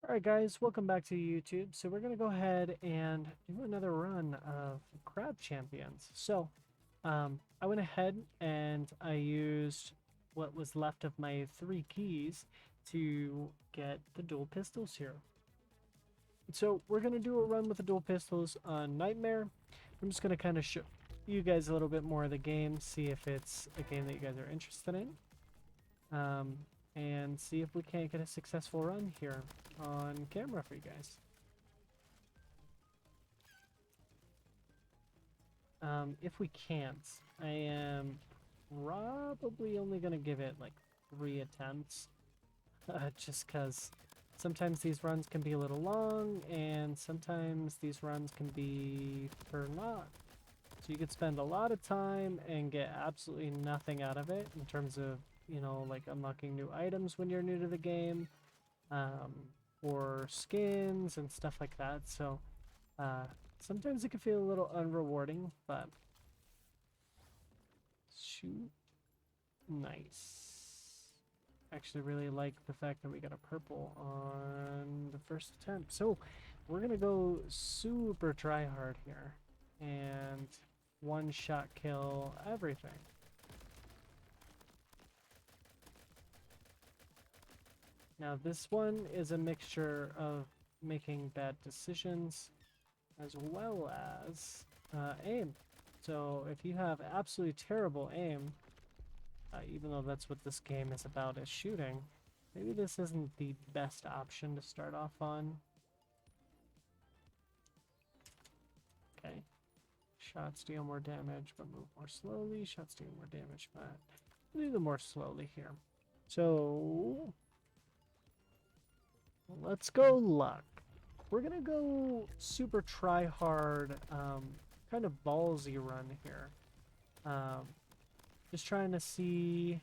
Alright guys, welcome back to YouTube. So we're going to go ahead and do another run of Crab Champions. I went ahead and I used what was left of my 3 keys to get the dual pistols here. So we're going to do a run with the dual pistols on Nightmare. I'm just going to kind of show you guys a little bit more of the game, see if it's a game that you guys are interested in. Um, and see if we can't get a successful run here on camera for you guys. If we can't, I am probably only going to give it like 3 attempts. Just because sometimes these runs can be a little long, and sometimes these runs can be for naught. So you could spend a lot of time and get absolutely nothing out of it in terms of, like unlocking new items when you're new to the game, um, or skins and stuff like that. So uh, sometimes it can feel a little unrewarding, but shoot, nice. Actually really like the fact that we got a purple on the first attempt. So we're gonna go super try hard here and one shot kill everything. Now this one is a mixture of making bad decisions as well as aim. So if you have absolutely terrible aim, even though that's what this game is about, is shooting, maybe this isn't the best option to start off on. Okay. Shots deal more damage, but move more slowly. Shots deal more damage, but do them more slowly here. So let's go luck. We're gonna go super try hard, kind of ballsy run here. Um, just trying to see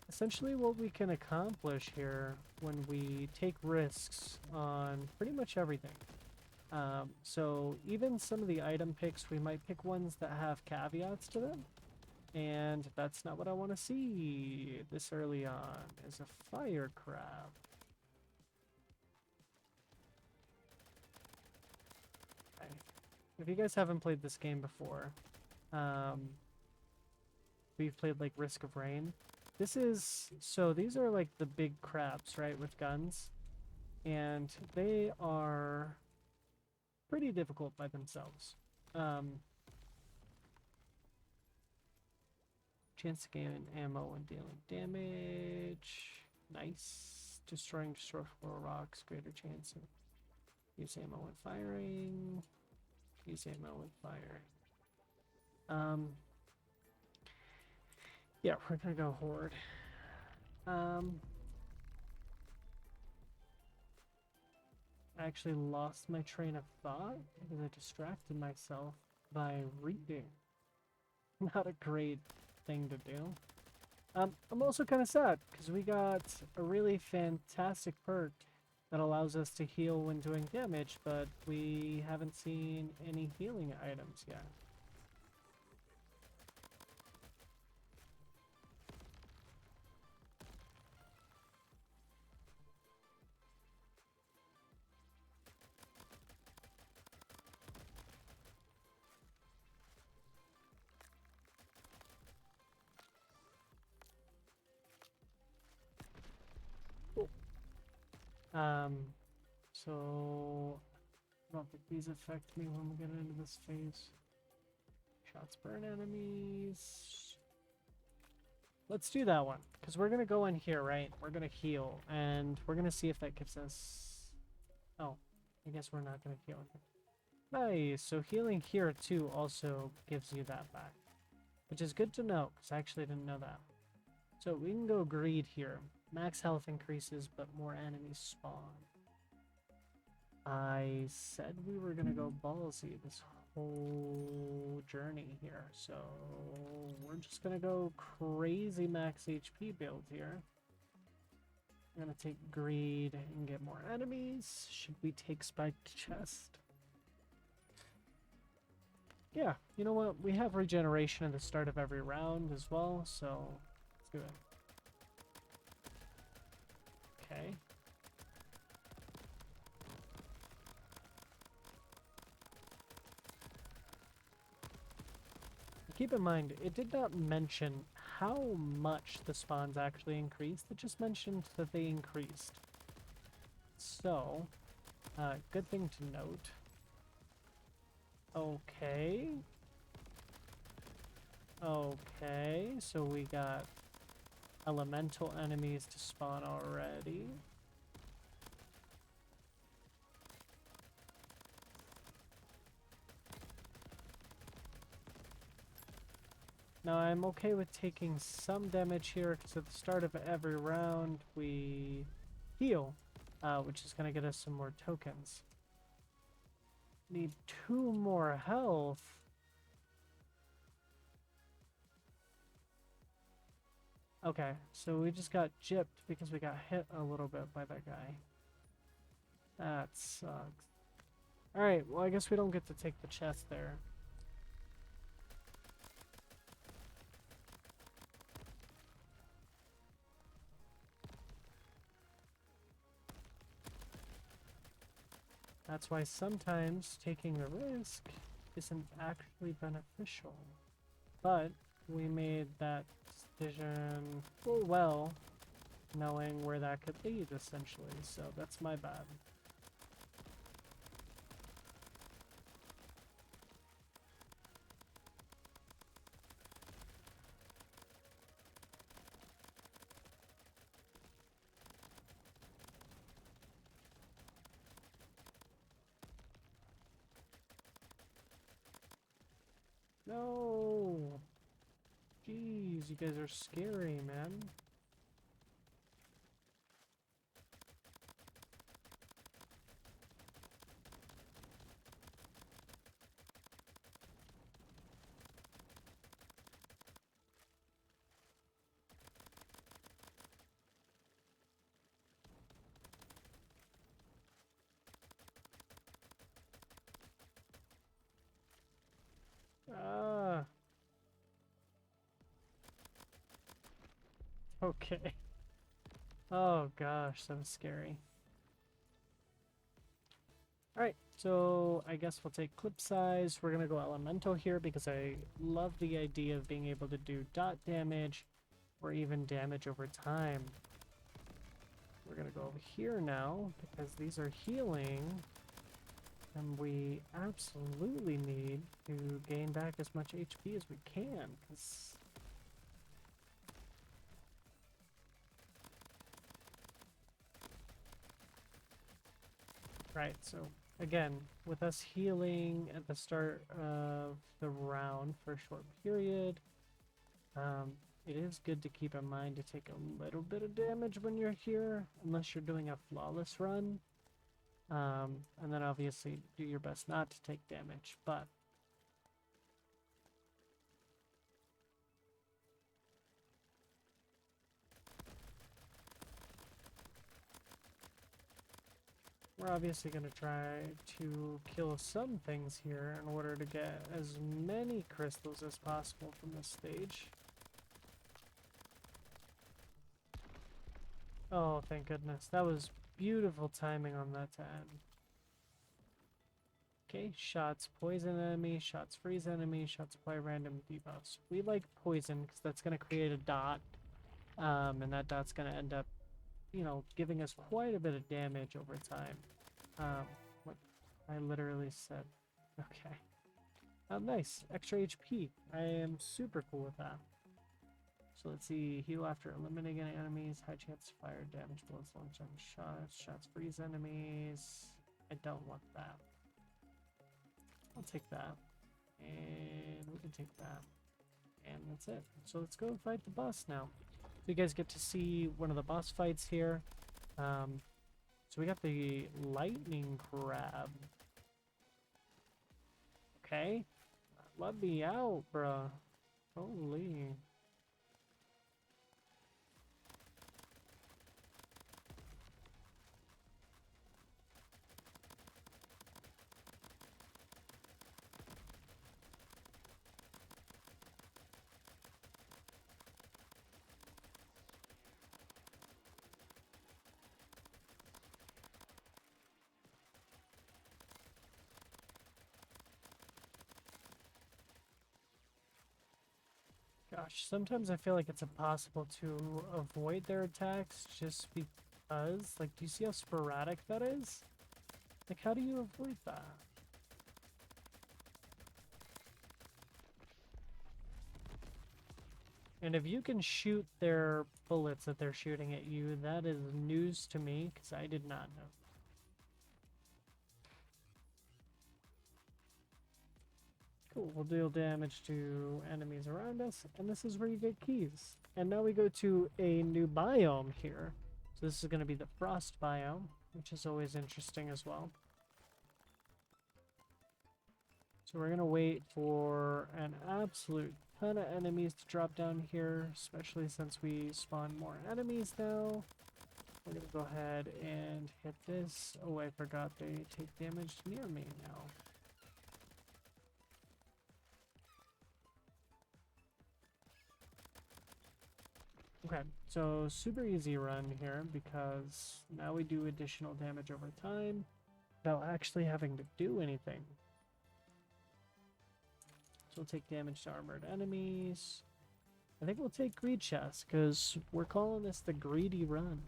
essentially what we can accomplish here when we take risks on pretty much everything. So even some of the item picks, we might pick ones that have caveats to them. And that's not what I want to see this early on, is a fire crab. Okay. If you guys haven't played this game before, we've played like Risk of Rain. So these are like the big crabs, right, with guns. And they are pretty difficult by themselves. Chance to gain ammo when dealing damage. Nice. Destroying destructible rocks. Greater chance of use ammo when firing. Use ammo when firing. Yeah, we're gonna go horde. I actually lost my train of thought because I distracted myself by reading. Not a great thing to do. I'm also kind of sad because we got a really fantastic perk that allows us to heal when doing damage, but we haven't seen any healing items yet. Cool. So I don't think these affect me when we get into this phase. Shots burn enemies. Let's do that one, because we're going to go in here, right? We're going to heal, and we're going to see if that gives us... Oh, I guess we're not going to heal here. Nice, so healing here too also gives you that back, which is good to know, because I actually didn't know that. So we can go greed here. Max health increases, but more enemies spawn. I said we were going to go ballsy this whole journey here, so we're just going to go crazy max HP build here. I'm going to take greed and get more enemies. Should we take spiked chest? Yeah, you know what? We have regeneration at the start of every round as well, so let's do it. Okay. keep in mind, it did not mention how much the spawns actually increased. It just mentioned that they increased. So, good thing to note. Okay. Okay, so we got elemental enemies to spawn already. Now I'm okay with taking some damage here because at the start of every round we heal, which is going to get us some more tokens. Need 2 more health. Okay, so we just got gypped because we got hit a little bit by that guy. That sucks. Alright, well I guess we don't get to take the chest there. That's why sometimes taking a risk isn't actually beneficial. But we made that decision full well, knowing where that could lead, essentially, so that's my bad. No! Jeez, you guys are scary, man. Ah! Okay. Oh gosh, that was scary. Alright, so I guess we'll take clip size. We're gonna go elemental here because I love the idea of being able to do dot damage or even damage over time. We're gonna go over here now because these are healing and we absolutely need to gain back as much HP as we can because right, so again, with us healing at the start of the round for a short period, it is good to keep in mind to take a little bit of damage when you're here, unless you're doing a flawless run. And then obviously do your best not to take damage, but we're obviously going to try to kill some things here in order to get as many crystals as possible from this stage. Oh, thank goodness. That was beautiful timing on that to end. Okay, shots poison enemy, shots freeze enemy, shots apply random debuffs. We like poison because that's going to create a dot, and that dot's going to end up, you know, giving us quite a bit of damage over time. What I literally said. Okay. Nice. Extra HP. I am super cool with that. So let's see. Heal after eliminating enemies. High chance to fire damage bullets launch on shots. Shots freeze enemies. I don't want that. I'll take that. And we can take that. And that's it. So let's go fight the boss now. So you guys get to see one of the boss fights here. So we got the lightning crab. Okay. Let me out, bruh. Holy. Gosh, sometimes I feel like it's impossible to avoid their attacks just because, like, do you see how sporadic that is? Like, how do you avoid that? And if you can shoot their bullets that they're shooting at you, that is news to me, because I did not know. Cool, we'll deal damage to enemies around us, and this is where you get keys. And now we go to a new biome here. So this is going to be the frost biome, which is always interesting as well. So we're going to wait for an absolute ton of enemies to drop down here, especially since we spawn more enemies now. We're going to go ahead and hit this. Oh, I forgot they take damage near me now. Okay, so super easy run here because now we do additional damage over time without actually having to do anything. So we'll take damage to armored enemies. I think we'll take greed chests because we're calling this the greedy run.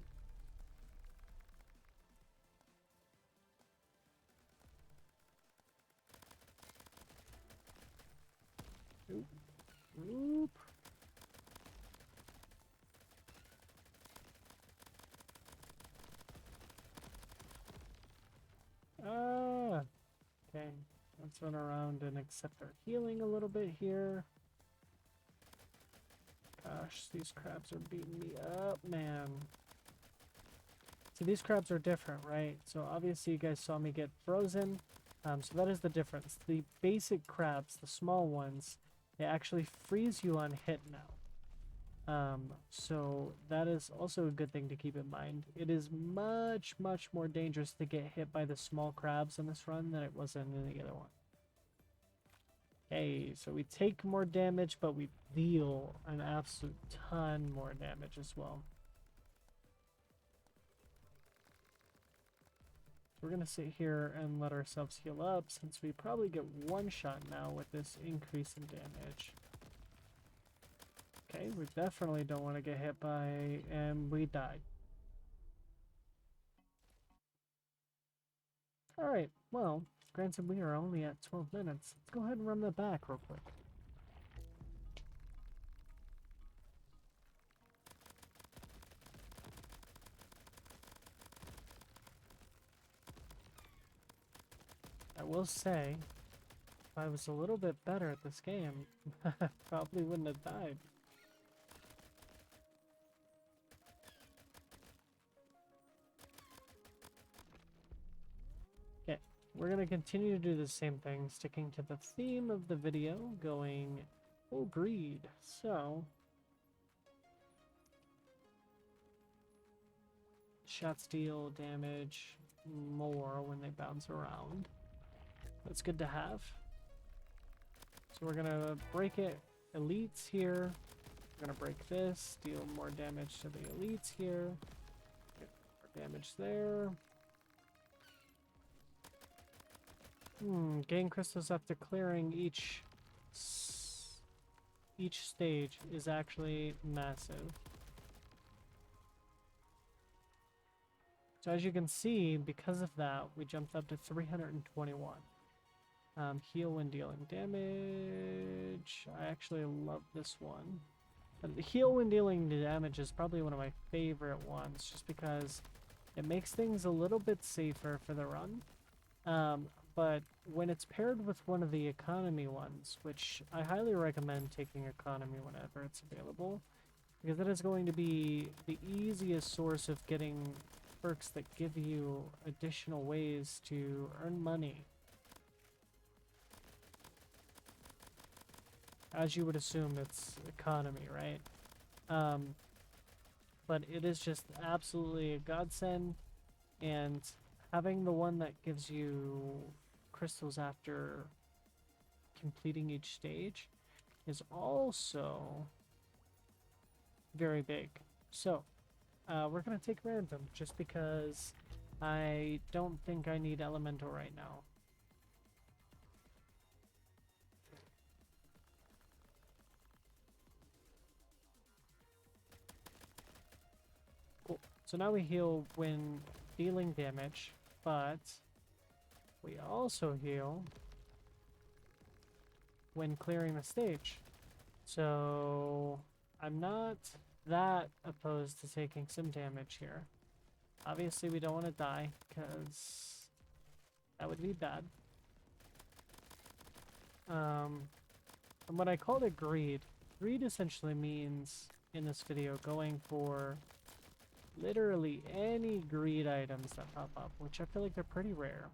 Oop. Oop. Ah, okay. Let's run around and accept our healing a little bit here. Gosh, these crabs are beating me up, man. See, these crabs are different, right? So obviously you guys saw me get frozen. So that is the difference. The basic crabs, the small ones, they actually freeze you on hit now. So that is also a good thing to keep in mind. It is much, much more dangerous to get hit by the small crabs in this run than it was in the other one. Okay, so we take more damage, but we deal an absolute ton more damage as well. We're gonna sit here and let ourselves heal up since we probably get one shot now with this increase in damage. Okay, we definitely don't want to get hit by, and we died. Alright, well, granted we are only at 12 minutes. Let's go ahead and run that back real quick. I will say, if I was a little bit better at this game, I probably wouldn't have died. Okay, we're going to continue to do the same thing, sticking to the theme of the video, going full greed. So, shots deal damage more when they bounce around. That's good to have. So we're gonna break it. Elites here. We're gonna break this. Deal more damage to the elites here. Get more damage there. Gain crystals after clearing each stage is actually massive. So as you can see, because of that, we jumped up to 321. Heal when dealing damage. I actually love this one. And the heal when dealing damage is probably one of my favorite ones, just because it makes things a little bit safer for the run. But when it's paired with one of the economy ones, which I highly recommend taking economy whenever it's available, because that is going to be the easiest source of getting perks that give you additional ways to earn money. As you would assume, it's economy, right? But it is just absolutely a godsend, and having the one that gives you crystals after completing each stage is also very big. So, we're gonna take random, just because I don't think I need elemental right now. So now we heal when dealing damage, but we also heal when clearing the stage. So I'm not that opposed to taking some damage here. Obviously we don't want to die because that would be bad. And when I called it greed, greed essentially means in this video going for literally any greed items that pop up, which I feel like they're pretty rare.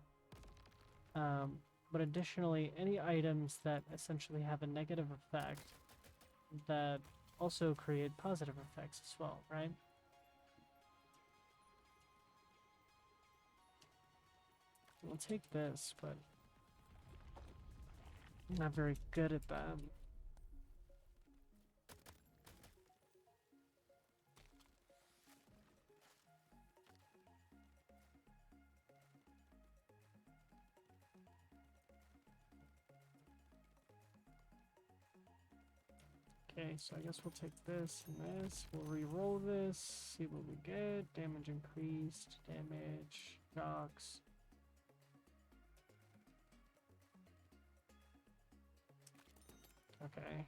But additionally, any items that essentially have a negative effect that also create positive effects as well, right? We'll take this, but I'm not very good at that. Okay, so I guess we'll take this and this. We'll re-roll this, see what we get. Damage increased, damage, shocks. Okay.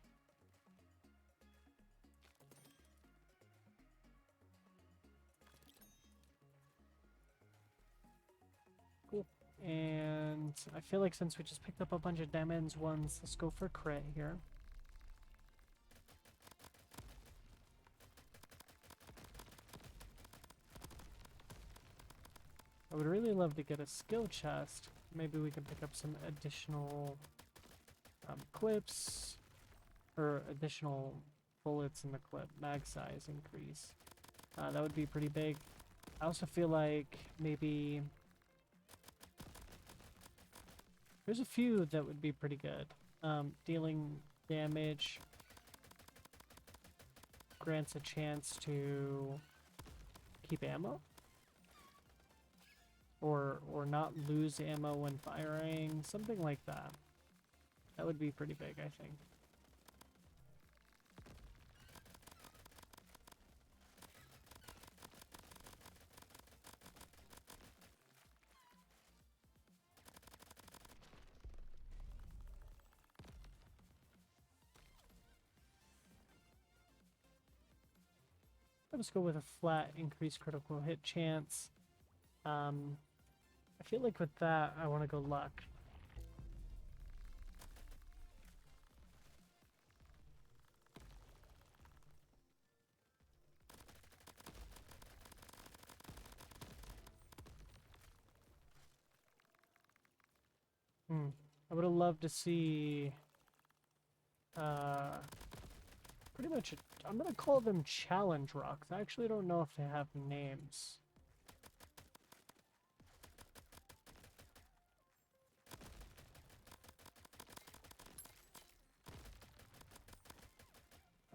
Cool. And I feel like since we just picked up a bunch of damage ones, let's go for crit here. I would really love to get a skill chest. Maybe we can pick up some additional clips or additional bullets in the clip. Mag size increase. That would be pretty big. I also feel like maybe there's a few that would be pretty good. Dealing damage grants a chance to keep ammo. Or not lose ammo when firing, something like that. That would be pretty big, I think. Let's go with a flat increased critical hit chance. I feel like with that, I want to go luck. I would have loved to see pretty much, I'm going to call them challenge rocks. I actually don't know if they have names.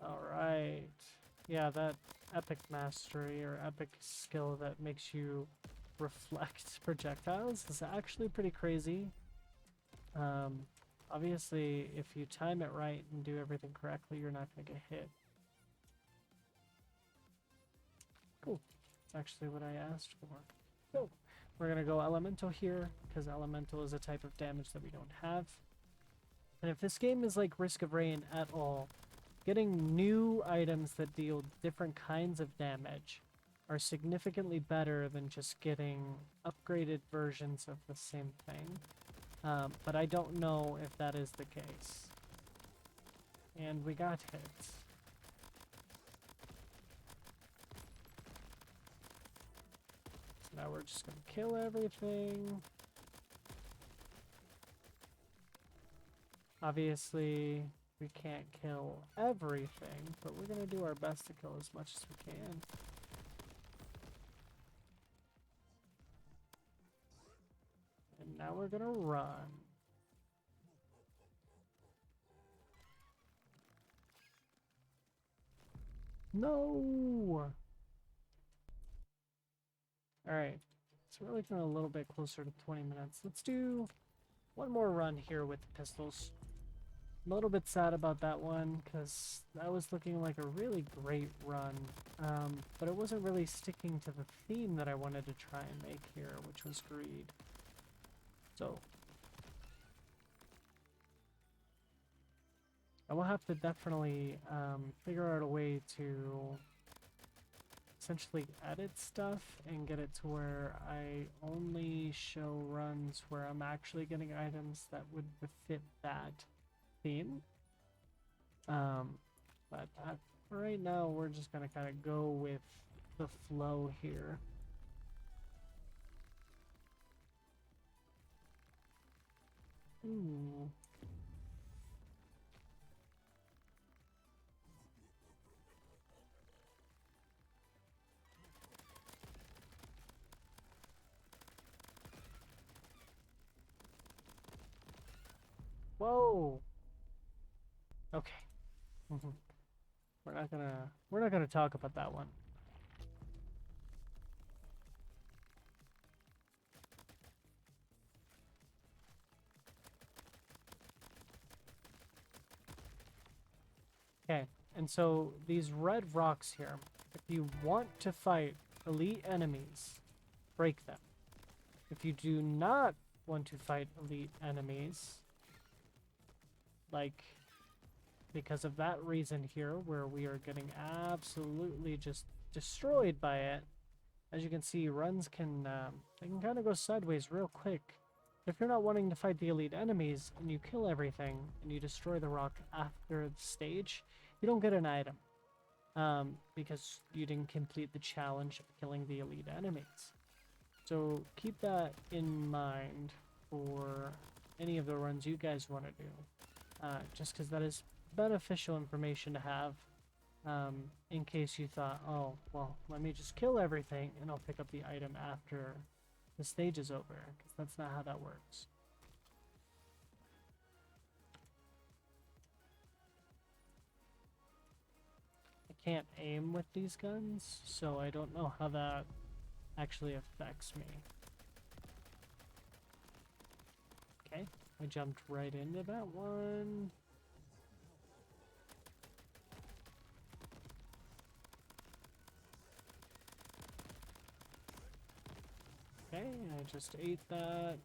Alright. Yeah, that epic mastery or epic skill that makes you reflect projectiles is actually pretty crazy. Obviously, if you time it right and do everything correctly, you're not going to get hit. Cool. That's actually what I asked for. So, we're going to go elemental here, because elemental is a type of damage that we don't have. And if this game is like Risk of Rain at all, getting new items that deal different kinds of damage are significantly better than just getting upgraded versions of the same thing. But I don't know if that is the case. And we got hit. So now we're just gonna kill everything. Obviously, we can't kill everything, but we're gonna do our best to kill as much as we can. And now we're gonna run. No! Alright, so we're looking a little bit closer to 20 minutes. Let's do one more run here with the pistols. I'm a little bit sad about that one because that was looking like a really great run, but it wasn't really sticking to the theme that I wanted to try and make here, which was greed. So I will have to definitely figure out a way to essentially edit stuff and get it to where I only show runs where I'm actually getting items that would befit that theme. But right now we're just gonna kind of go with the flow here. Ooh. Whoa. Okay. We're not gonna talk about that one. Okay, and so these red rocks here, if you want to fight elite enemies, break them. If you do not want to fight elite enemies, like because of that reason here, where we are getting absolutely just destroyed by it, as you can see, runs can they can kind of go sideways real quick. If you're not wanting to fight the elite enemies and you kill everything and you destroy the rock after the stage, you don't get an item. Because you didn't complete the challenge of killing the elite enemies. So keep that in mind for any of the runs you guys want to do. Just because that is beneficial information to have in case you thought, oh, well, let me just kill everything and I'll pick up the item after the stage is over, because that's not how that works. I can't aim with these guns, so I don't know how that actually affects me. Okay, I jumped right into that one. Okay, I just ate that.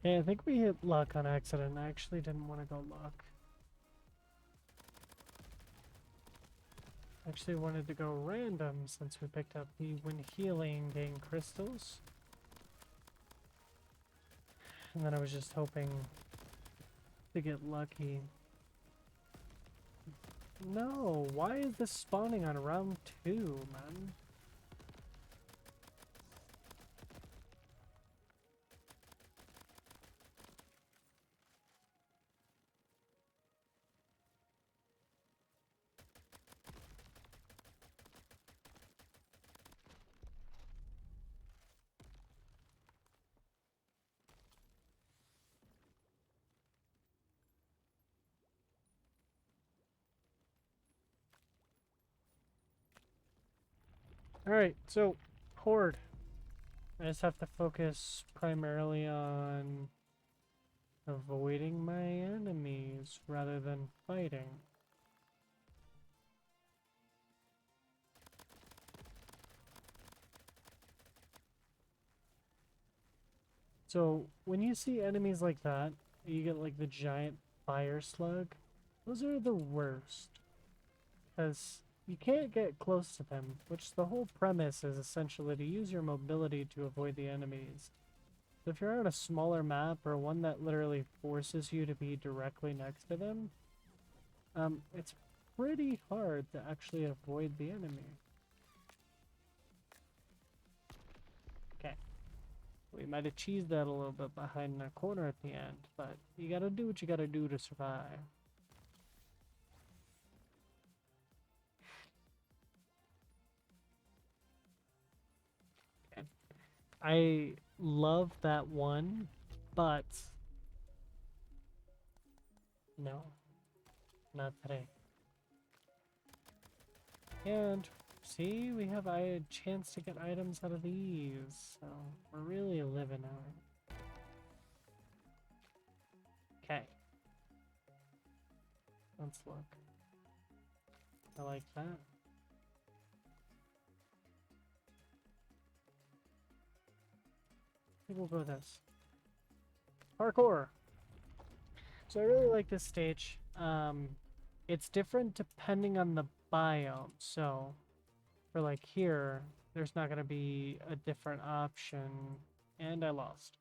Okay, I think we hit luck on accident. I actually didn't want to go luck. I actually wanted to go random since we picked up the when healing gain crystals. And then I was just hoping to get lucky. No, why is this spawning on round 2, man? Alright, so, Horde. I just have to focus primarily on avoiding my enemies rather than fighting. So, when you see enemies like that, you get like the giant fire slug, those are the worst. Because you can't get close to them, which the whole premise is essentially to use your mobility to avoid the enemies. So if you're on a smaller map or one that literally forces you to be directly next to them, it's pretty hard to actually avoid the enemy. Okay. We might have cheesed that a little bit behind the corner at the end, but you gotta do what you gotta do to survive. Okay. I love that one, but No, not today. And see, we have a chance to get items out of these, so we're really living out. Okay. Let's look. I like that. I think we'll go with this. Parkour! So I really like this stage. It's different depending on the biome. So for like here, there's not going to be a different option. And I lost.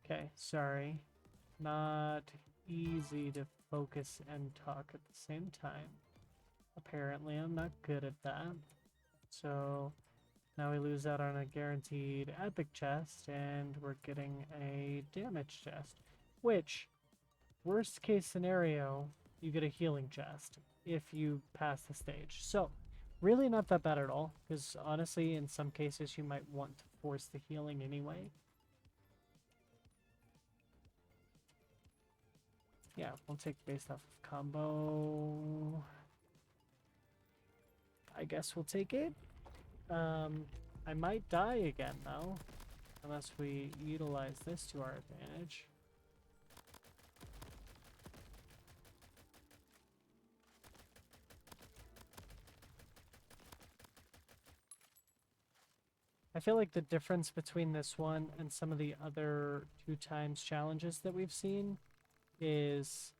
Okay, sorry. Not easy to focus and talk at the same time. Apparently, I'm not good at that. So now we lose out on a guaranteed epic chest, and we're getting a damage chest. Which, worst case scenario, you get a healing chest if you pass the stage. So, really not that bad at all, because honestly, in some cases, you might want to force the healing anyway. Yeah, we'll take based off of combo. I guess we'll take it. I might die again, though, unless we utilize this to our advantage. I feel like the difference between this one and some of the other 2x challenges that we've seen is,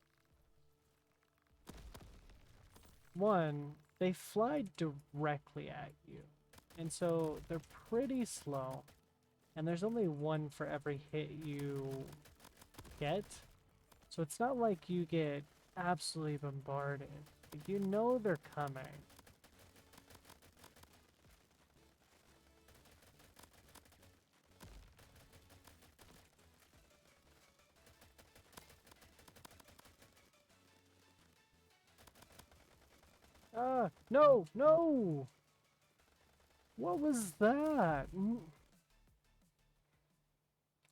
one, they fly directly at you, and so they're pretty slow, and there's only one for every hit you get, so it's not like you get absolutely bombarded. You know they're coming. Ah, no, no! What was that?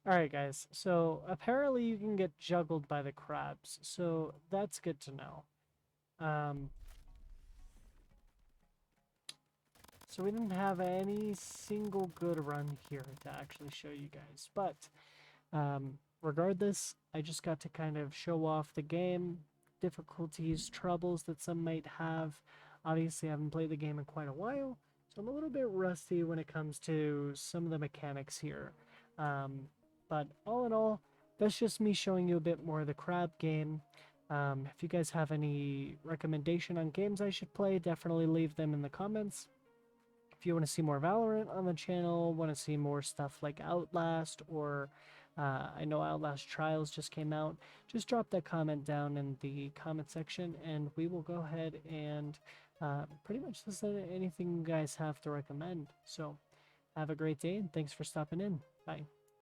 Alright, guys, so apparently you can get juggled by the crabs, so that's good to know. So we didn't have any single good run here to actually show you guys, but regardless, I just got to kind of show off the game, difficulties, troubles that some might have. Obviously, I haven't played the game in quite a while, so I'm a little bit rusty when it comes to some of the mechanics here. But all in all, that's just me showing you a bit more of the crab game. If you guys have any recommendation on games I should play, definitely leave them in the comments. If you want to see more Valorant on the channel, want to see more stuff like Outlast, or I know Outlast Trials just came out, just drop that comment down in the comment section, and we will go ahead and pretty much listen to anything you guys have to recommend. So have a great day, and thanks for stopping in. Bye.